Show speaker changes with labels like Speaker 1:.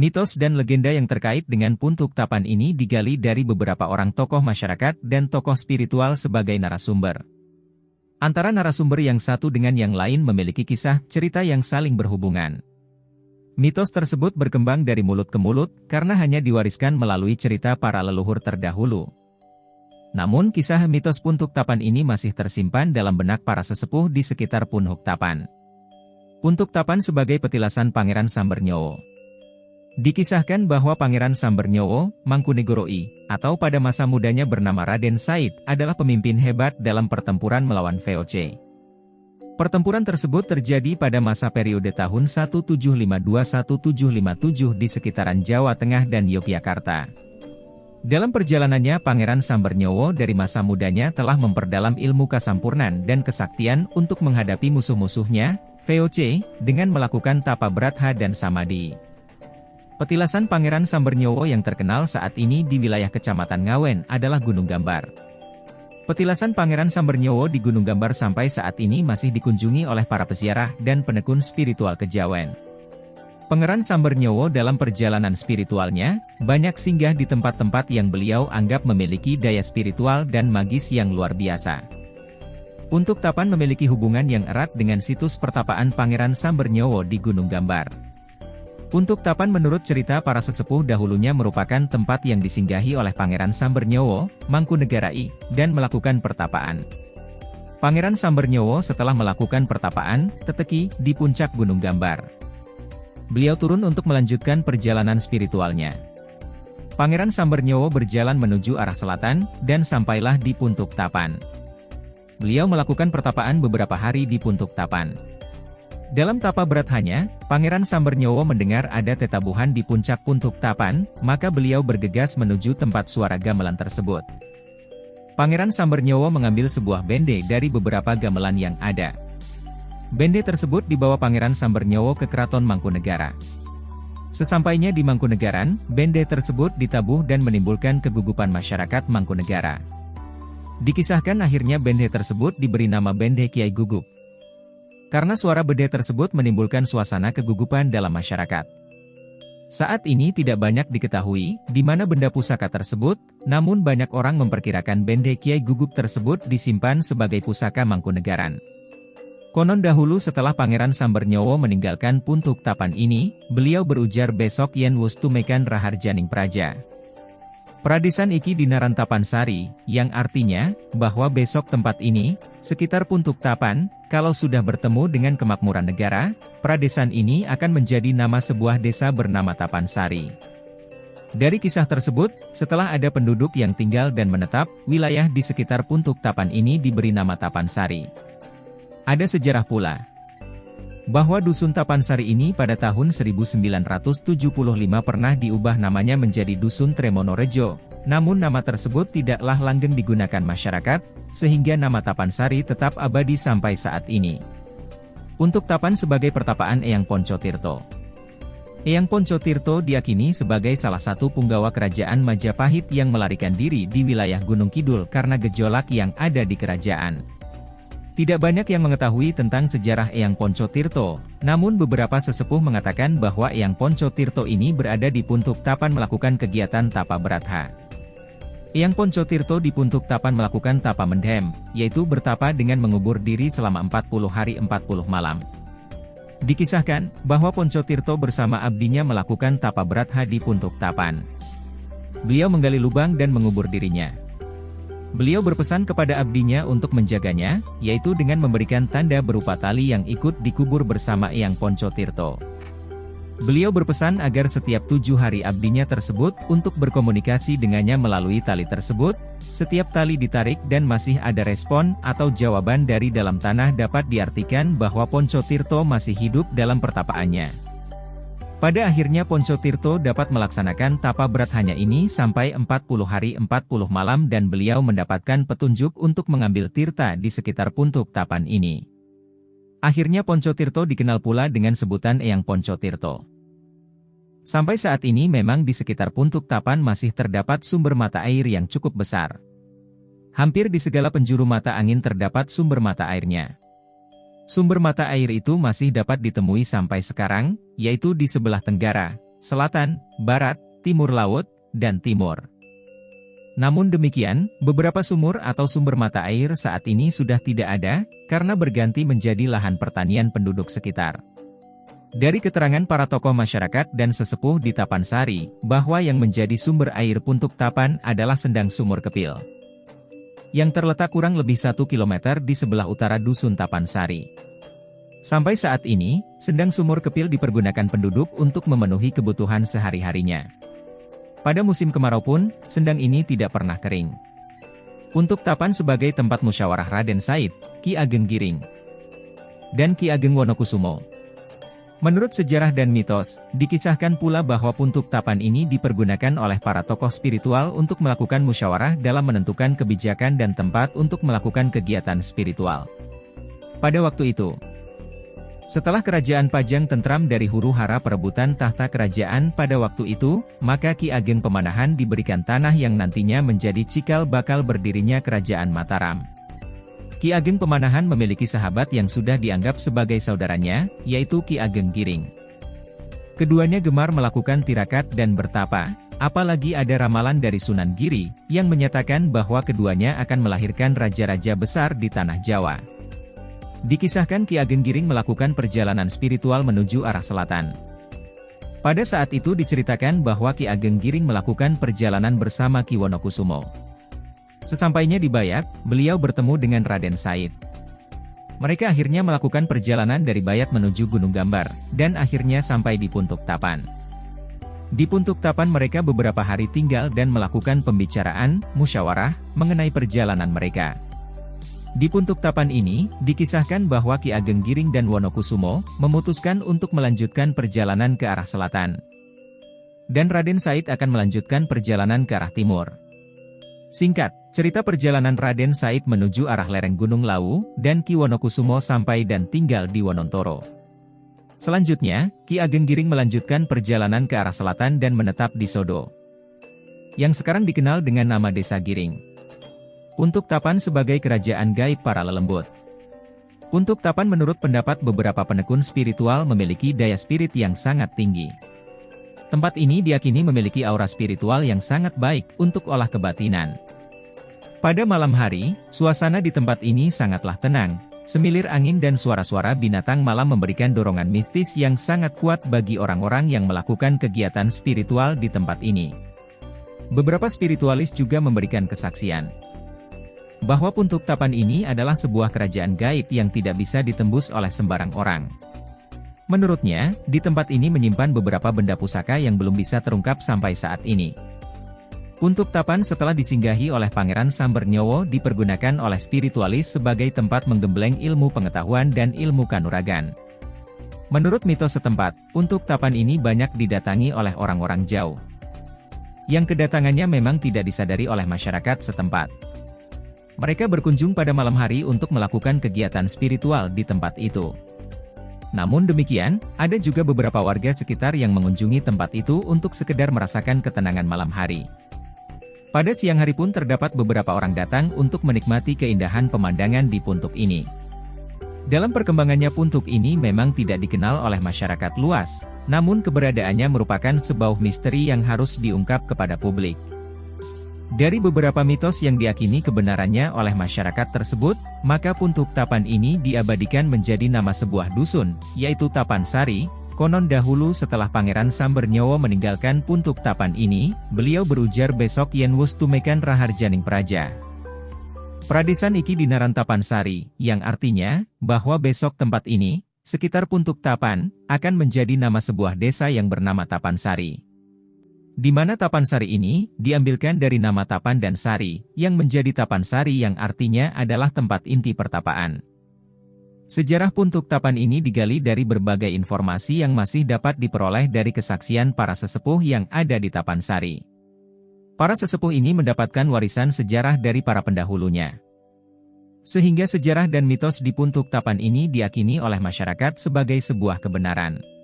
Speaker 1: Mitos dan legenda yang terkait dengan Puntuk Tapan ini digali dari beberapa orang tokoh masyarakat dan tokoh spiritual sebagai narasumber. Antara narasumber yang satu dengan yang lain memiliki kisah cerita yang saling berhubungan. Mitos tersebut berkembang dari mulut ke mulut karena hanya diwariskan melalui cerita para leluhur terdahulu. Namun kisah mitos Puntuk Tapan ini masih tersimpan dalam benak para sesepuh di sekitar Punhuk Tapan. Puntuk Tapan sebagai petilasan Pangeran Sambernyowo. Dikisahkan bahwa Pangeran Sambernyowo, Mangkunegoro I, atau pada masa mudanya bernama Raden Said, adalah pemimpin hebat dalam pertempuran melawan VOC. Pertempuran tersebut terjadi pada masa periode tahun 1752-1757 di sekitaran Jawa Tengah dan Yogyakarta. Dalam perjalanannya Pangeran Sambernyowo dari masa mudanya telah memperdalam ilmu kasampurnan dan kesaktian untuk menghadapi musuh-musuhnya, VOC, dengan melakukan tapa beratha dan samadhi. Petilasan Pangeran Sambernyowo yang terkenal saat ini di wilayah Kecamatan Ngawen adalah Gunung Gambar. Petilasan Pangeran Sambernyowo di Gunung Gambar sampai saat ini masih dikunjungi oleh para peziarah dan penekun spiritual Kejawen. Pangeran Sambernyowo dalam perjalanan spiritualnya, banyak singgah di tempat-tempat yang beliau anggap memiliki daya spiritual dan magis yang luar biasa. Puntuk Tapan memiliki hubungan yang erat dengan situs pertapaan Pangeran Sambernyowo di Gunung Gambar. Puntuk Tapan menurut cerita para sesepuh dahulunya merupakan tempat yang disinggahi oleh Pangeran Sambernyowo, Mangkunegara I, dan melakukan pertapaan. Pangeran Sambernyowo setelah melakukan pertapaan, teteki, di puncak Gunung Gambar. Beliau turun untuk melanjutkan perjalanan spiritualnya. Pangeran Sambernyowo berjalan menuju arah selatan, dan sampailah di Puntuk Tapan. Beliau melakukan pertapaan beberapa hari di Puntuk Tapan. Dalam tapa berathanya, Pangeran Sambernyowo mendengar ada tetabuhan di puncak Puntuk Tapan, maka beliau bergegas menuju tempat suara gamelan tersebut. Pangeran Sambernyowo mengambil sebuah bende dari beberapa gamelan yang ada. Bende tersebut dibawa Pangeran Sambernyowo ke Keraton Mangkunegara. Sesampainya di Mangkunegaran, bende tersebut ditabuh dan menimbulkan kegugupan masyarakat Mangkunegara. Dikisahkan akhirnya bende tersebut diberi nama Bende Kiai Guguk. Karena suara bende tersebut menimbulkan suasana kegugupan dalam masyarakat. Saat ini tidak banyak diketahui di mana benda pusaka tersebut, namun banyak orang memperkirakan bende Kiai Guguk tersebut disimpan sebagai pusaka Mangkunegaran. Konon dahulu setelah Pangeran Sambernyowo meninggalkan Puntuk Tapan ini, beliau berujar besok yen wus tumekan raharjaning praja. Pradesan iki dinaran Tapan Sari, yang artinya, bahwa besok tempat ini, sekitar Puntuk Tapan, kalau sudah bertemu dengan kemakmuran negara, pradesan ini akan menjadi nama sebuah desa bernama Tapan Sari. Dari kisah tersebut, setelah ada penduduk yang tinggal dan menetap, wilayah di sekitar Puntuk Tapan ini diberi nama Tapan Sari. Ada sejarah pula bahwa Dusun Tapan Sari ini pada tahun 1975 pernah diubah namanya menjadi Dusun Tremonorejo, namun nama tersebut tidaklah langgeng digunakan masyarakat, sehingga nama Tapan Sari tetap abadi sampai saat ini. Puntuk Tapan sebagai pertapaan Eyang Poncotirto. Eyang Poncotirto diyakini sebagai salah satu punggawa kerajaan Majapahit yang melarikan diri di wilayah Gunung Kidul karena gejolak yang ada di kerajaan. Tidak banyak yang mengetahui tentang sejarah Eyang Poncotirto, namun beberapa sesepuh mengatakan bahwa Eyang Poncotirto ini berada di Puntuk Tapan melakukan kegiatan tapa beratha. Eyang Poncotirto di Puntuk Tapan melakukan tapa mendhem, yaitu bertapa dengan mengubur diri selama 40 hari 40 malam. Dikisahkan bahwa Poncotirto bersama abdinya melakukan tapa beratha di Puntuk Tapan. Beliau menggali lubang dan mengubur dirinya. Beliau berpesan kepada abdinya untuk menjaganya, yaitu dengan memberikan tanda berupa tali yang ikut dikubur bersama Eyang Poncotirto. Beliau berpesan agar setiap 7 hari abdinya tersebut untuk berkomunikasi dengannya melalui tali tersebut. Setiap tali ditarik dan masih ada respon atau jawaban dari dalam tanah dapat diartikan bahwa Poncotirto masih hidup dalam pertapaannya. Pada akhirnya Poncotirto dapat melaksanakan tapa berathanya ini sampai 40 hari 40 malam dan beliau mendapatkan petunjuk untuk mengambil tirta di sekitar Puntuk Tapan ini. Akhirnya Poncotirto dikenal pula dengan sebutan Eyang Poncotirto. Sampai saat ini memang di sekitar Puntuk Tapan masih terdapat sumber mata air yang cukup besar. Hampir di segala penjuru mata angin terdapat sumber mata airnya. Sumber mata air itu masih dapat ditemui sampai sekarang, yaitu di sebelah tenggara, selatan, barat, timur laut, dan timur. Namun demikian, beberapa sumur atau sumber mata air saat ini sudah tidak ada, karena berganti menjadi lahan pertanian penduduk sekitar. Dari keterangan para tokoh masyarakat dan sesepuh di Tapansari, bahwa yang menjadi sumber air Puntuk Tapan adalah Sendang Sumur Kepil, yang terletak kurang lebih 1 km di sebelah utara Dusun Tapansari. Sampai saat ini, Sendang Sumur Kepil dipergunakan penduduk untuk memenuhi kebutuhan sehari-harinya. Pada musim kemarau pun, sendang ini tidak pernah kering. Puntuk Tapan sebagai tempat musyawarah Raden Said, Ki Ageng Giring, dan Ki Ageng Wonokusumo. Menurut sejarah dan mitos, dikisahkan pula bahwa Puntuk Tapan ini dipergunakan oleh para tokoh spiritual untuk melakukan musyawarah dalam menentukan kebijakan dan tempat untuk melakukan kegiatan spiritual. Pada waktu itu, setelah kerajaan Pajang tentram dari huru-hara perebutan tahta kerajaan pada waktu itu, maka Ki Ageng Pemanahan diberikan tanah yang nantinya menjadi cikal bakal berdirinya kerajaan Mataram. Ki Ageng Pemanahan memiliki sahabat yang sudah dianggap sebagai saudaranya, yaitu Ki Ageng Giring. Keduanya gemar melakukan tirakat dan bertapa, apalagi ada ramalan dari Sunan Giri, yang menyatakan bahwa keduanya akan melahirkan raja-raja besar di tanah Jawa. Dikisahkan Ki Ageng Giring melakukan perjalanan spiritual menuju arah selatan. Pada saat itu diceritakan bahwa Ki Ageng Giring melakukan perjalanan bersama Ki Wonokusumo. Sesampainya di Bayat, beliau bertemu dengan Raden Said. Mereka akhirnya melakukan perjalanan dari Bayat menuju Gunung Gambar, dan akhirnya sampai di Puntuk Tapan. Di Puntuk Tapan mereka beberapa hari tinggal dan melakukan pembicaraan, musyawarah, mengenai perjalanan mereka. Di Puntuk Tapan ini, dikisahkan bahwa Ki Ageng Giring dan Wonokusumo memutuskan untuk melanjutkan perjalanan ke arah selatan. Dan Raden Said akan melanjutkan perjalanan ke arah timur. Singkat, cerita perjalanan Raden Said menuju arah lereng Gunung Lawu, dan Ki Wonokusumo sampai dan tinggal di Wonontoro. Selanjutnya, Ki Ageng Giring melanjutkan perjalanan ke arah selatan dan menetap di Sodo, yang sekarang dikenal dengan nama Desa Giring. Puntuk Tapan sebagai kerajaan gaib para lelembut. Puntuk Tapan menurut pendapat beberapa penekun spiritual memiliki daya spirit yang sangat tinggi. Tempat ini diyakini memiliki aura spiritual yang sangat baik untuk olah kebatinan. Pada malam hari, suasana di tempat ini sangatlah tenang. Semilir angin dan suara-suara binatang malam memberikan dorongan mistis yang sangat kuat bagi orang-orang yang melakukan kegiatan spiritual di tempat ini. Beberapa spiritualis juga memberikan kesaksian bahwa Puntuk Tapan ini adalah sebuah kerajaan gaib yang tidak bisa ditembus oleh sembarang orang. Menurutnya, di tempat ini menyimpan beberapa benda pusaka yang belum bisa terungkap sampai saat ini. Puntuk Tapan setelah disinggahi oleh Pangeran Sambernyowo dipergunakan oleh spiritualis sebagai tempat menggembleng ilmu pengetahuan dan ilmu kanuragan. Menurut mitos setempat, Puntuk Tapan ini banyak didatangi oleh orang-orang jauh, yang kedatangannya memang tidak disadari oleh masyarakat setempat. Mereka berkunjung pada malam hari untuk melakukan kegiatan spiritual di tempat itu. Namun demikian, ada juga beberapa warga sekitar yang mengunjungi tempat itu untuk sekedar merasakan ketenangan malam hari. Pada siang hari pun terdapat beberapa orang datang untuk menikmati keindahan pemandangan di Puntuk ini. Dalam perkembangannya Puntuk ini memang tidak dikenal oleh masyarakat luas, namun keberadaannya merupakan sebuah misteri yang harus diungkap kepada publik. Dari beberapa mitos yang diyakini kebenarannya oleh masyarakat tersebut, maka Puntuk Tapan ini diabadikan menjadi nama sebuah dusun, yaitu Tapansari. Konon dahulu setelah Pangeran Sambernyowo meninggalkan Puntuk Tapan ini, beliau berujar besok yen wus tumekan raharjaning praja. Pradesan iki dinaran Tapansari, yang artinya, bahwa besok tempat ini, sekitar Puntuk Tapan, akan menjadi nama sebuah desa yang bernama Tapansari. Di mana Tapansari ini, diambilkan dari nama Tapan dan Sari, yang menjadi Tapansari yang artinya adalah tempat inti pertapaan. Sejarah Puntuk Tapan ini digali dari berbagai informasi yang masih dapat diperoleh dari kesaksian para sesepuh yang ada di Tapansari. Para sesepuh ini mendapatkan warisan sejarah dari para pendahulunya. Sehingga sejarah dan mitos di Puntuk Tapan ini diyakini oleh masyarakat sebagai sebuah kebenaran.